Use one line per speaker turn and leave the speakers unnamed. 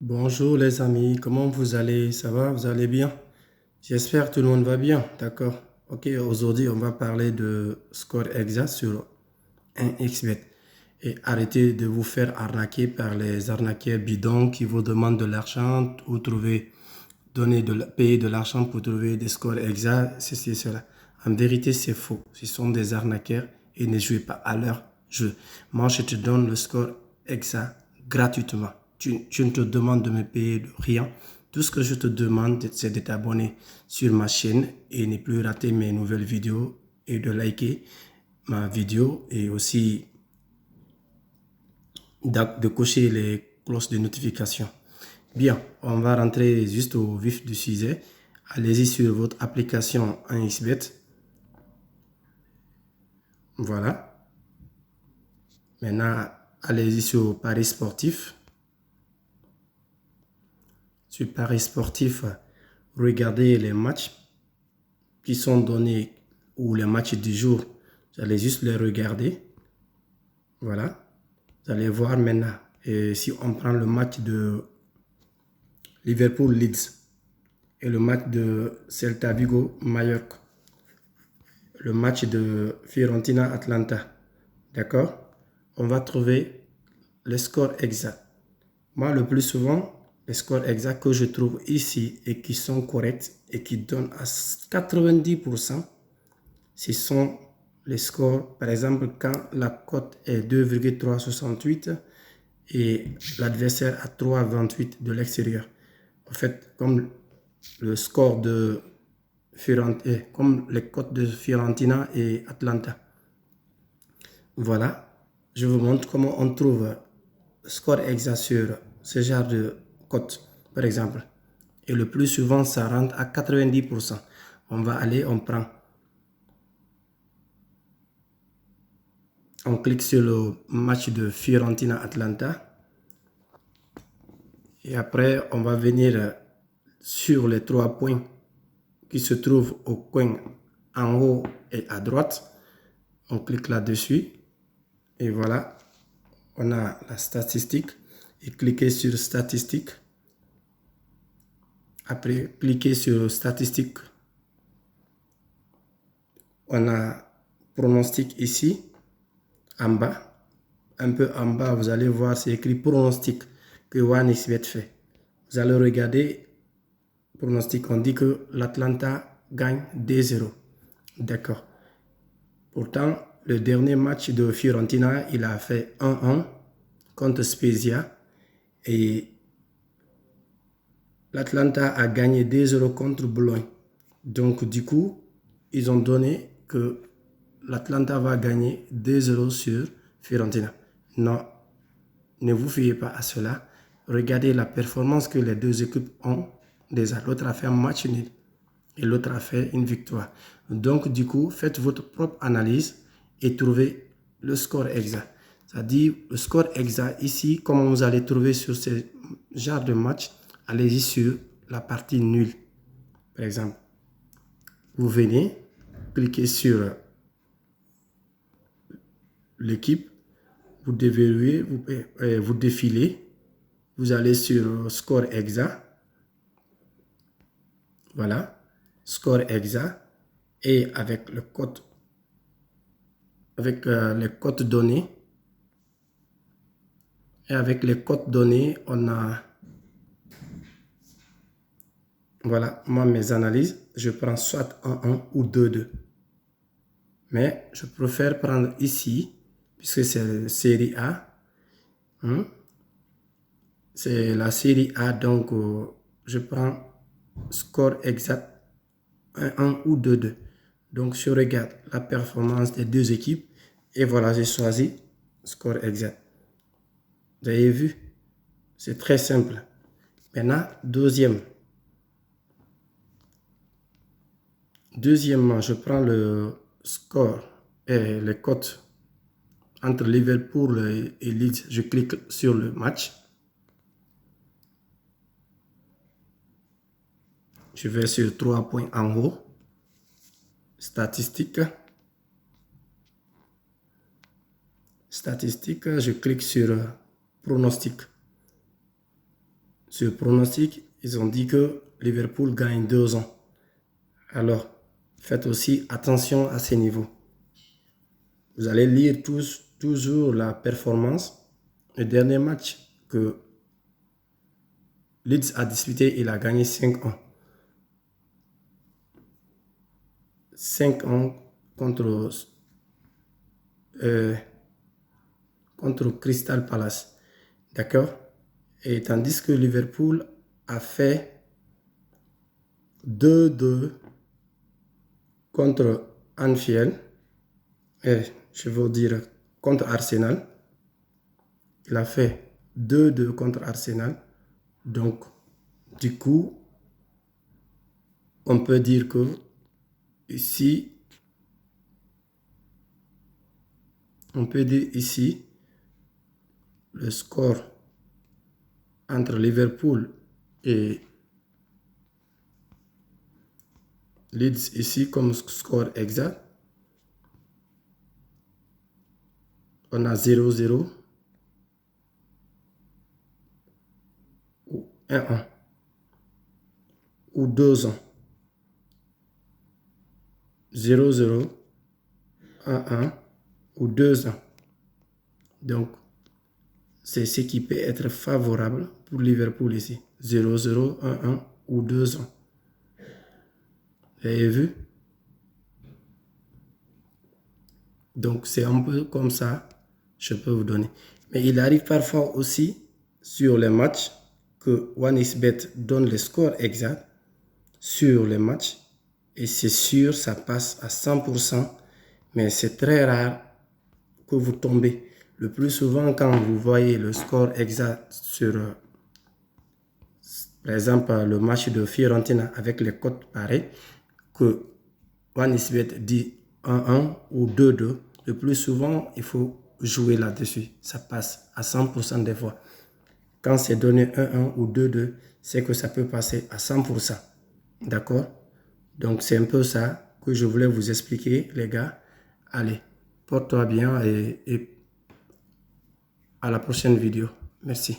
Bonjour les amis, comment vous allez? Ça va? Vous allez bien? J'espère que tout le monde va bien, d'accord? Ok, aujourd'hui on va parler de score exact sur un xbet. Et arrêtez de vous faire arnaquer par les arnaqueurs bidons qui vous demandent de l'argent ou payer de l'argent pour trouver des scores exacts, ceci et cela. En vérité, c'est faux. Ce sont des arnaqueurs et ne jouez pas à leur jeu. Moi, je te donne le score exact gratuitement. Tu ne te demandes de me payer de rien. Tout ce que je te demande, c'est de t'abonner sur ma chaîne et ne plus rater mes nouvelles vidéos et de liker ma vidéo et aussi de cocher les cloches de notification. Bien, on va rentrer juste au vif du sujet. Allez-y sur votre application 1xBet. Voilà. Maintenant, allez-y sur Paris sportif. Sur Paris sportif, regardez les matchs qui sont donnés ou les matchs du jour. Vous allez juste les regarder. Voilà. Vous allez voir maintenant. Et si on prend le match de Liverpool-Leeds et le match de Celta Vigo-Mallorca, le match de Fiorentina-Atlanta, d'accord? On va trouver le score exact. Moi, le plus souvent, les scores exacts que je trouve ici et qui sont corrects et qui donnent à 90%, ce sont les scores, par exemple, quand la cote est 2,368 et l'adversaire à 3,28 de l'extérieur. En fait, comme le score de Fiorentina, comme les cotes de Fiorentina et Atlanta. Voilà, je vous montre comment on trouve score exact sur ce genre de cote, par exemple. Et le plus souvent, ça rentre à 90%. On va aller, on clique sur le match de Fiorentina-Atlanta. Et après, on va venir sur les 3 points qui se trouvent au coin en haut et à droite. On clique là-dessus. Et voilà, on a la statistique. Et cliquez sur statistique. Après, cliquez sur statistique. On a pronostic ici, en bas. Un peu en bas, vous allez voir, c'est écrit pronostic que OneXBet fait. Vous allez regarder, pronostic, on dit que l'Atlanta gagne 2-0. D'accord. Pourtant, le dernier match de Fiorentina, il a fait 1-1 contre Spezia. Et l'Atlanta a gagné 2-0 contre Bologne. Donc, du coup, ils ont donné que l'Atlanta va gagner 2-0 sur Fiorentina. Non, ne vous fiez pas à cela. Regardez la performance que les deux équipes ont. Déjà, l'autre a fait un match nul et l'autre a fait une victoire. Donc, du coup, faites votre propre analyse et trouvez le score exact. C'est-à-dire, le score exact ici, comment vous allez trouver sur ce genre de match, allez-y sur la partie nulle. Par exemple, vous venez, cliquez sur l'équipe, vous déverrouillez, vous défilez, vous allez sur score exact, voilà, score exact, et avec le code, avec les codes donnés, et avec les codes donnés, on a, voilà, moi mes analyses, je prends soit 1-1 ou 2-2. Mais je préfère prendre ici, puisque c'est série A, hein. C'est la série A, donc je prends score exact 1-1 ou 2-2. Donc je regarde la performance des deux équipes et voilà, j'ai choisi score exact. Vous avez vu? C'est très simple. Maintenant, deuxièmement, je prends le score et les cotes entre Liverpool et Leeds. Je clique sur le match. Je vais sur 3 points en haut. Statistiques. Statistiques, je clique sur pronostic. sur pronostic, ils ont dit que Liverpool gagne 2-1. Alors, faites aussi attention à ces niveaux. Vous allez lire toujours la performance. Le dernier match que Leeds a disputé, il a gagné 5-1. 5-1 contre Crystal Palace. D'accord? Et tandis que Liverpool a fait 2-2 contre Anfield. Je veux dire contre Arsenal. Il a fait 2-2 contre Arsenal. Donc, du coup, on peut dire que ici, le score entre Liverpool et Leeds ici comme score exact, on a 0-0 ou 1-1 ou 2-1. 0-0, 1-1 ou 2-1. Donc, c'est ce qui peut être favorable pour Liverpool ici. 0-0, 1-1 ou 2-1. Vous avez vu? Donc, c'est un peu comme ça, je peux vous donner. Mais il arrive parfois aussi sur les matchs que OneXBet donne le score exact sur les matchs. Et c'est sûr, ça passe à 100%. Mais c'est très rare que vous tombez. Le plus souvent, quand vous voyez le score exact sur, par exemple, le match de Fiorentina avec les cotes pareilles, que OneXBet dit 1-1 ou 2-2, le plus souvent, il faut jouer là-dessus. Ça passe à 100% des fois. Quand c'est donné 1-1 ou 2-2, c'est que ça peut passer à 100%. D'accord? Donc, c'est un peu ça que je voulais vous expliquer, les gars. Allez, porte-toi bien et à la prochaine vidéo. Merci.